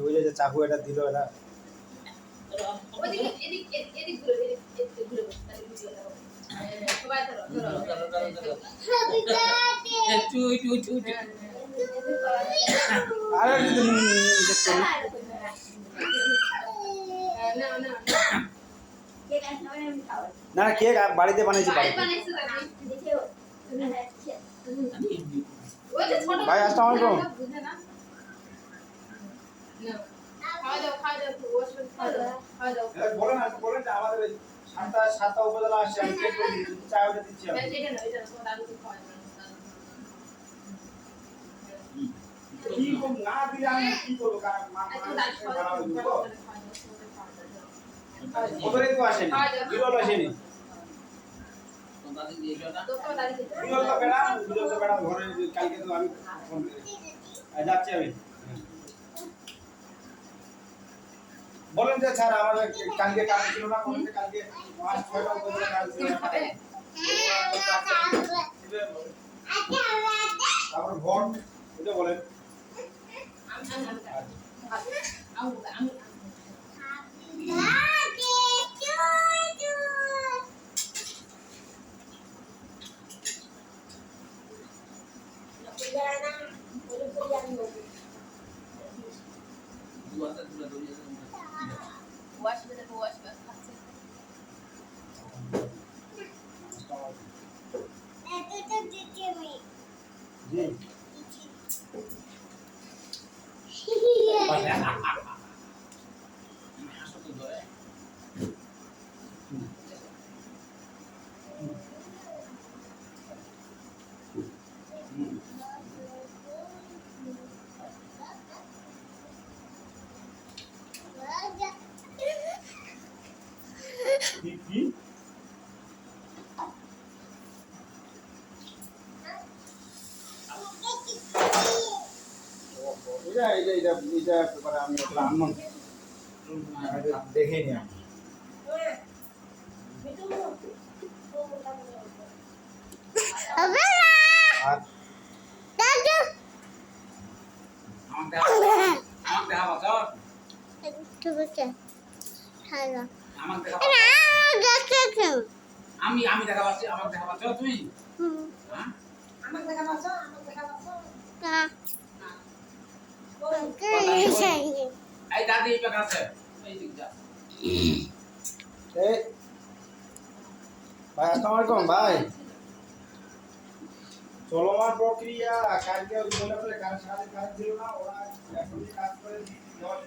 ওই যে চাকু এটা দিল এটা না কেক বাড়িতে বানিয়েছি ভাই আসসালামু আলাইকুম বলেন যে আমাদের সাতটা উপজেলা আসছে আমি কেক করে দিচ্ছি চা ওটা দিচ্ছি আমি কি করব না দিলে আমি কি করব কারণ ওদের তো আসেনি বিরল আসেনি বিরল তো বেড়া ঘরে কালকে তো আমি ফোন যাচ্ছি আমি বলেন যে স্যার আমাদের কালকে কাজ ছিল না বলেন যে কালকে 5-6টা উপজেলা কাজ ছিল তারপর ভোট এটা বলেন দেখে নি আমি আমি দেখা পাচ্ছি আমাকে দেখা পাচ্ছ তুমি হ্যাঁ আমাকে দেখা পাচ্ছ এই দাদি এই পাশে আছে এই দিক যা এই ভাই আসসালামু আলাইকুম ভাই চলমান প্রক্রিয়া কালকে ওই বলে কাজ ছিল না ওরা এখনই কাজ করে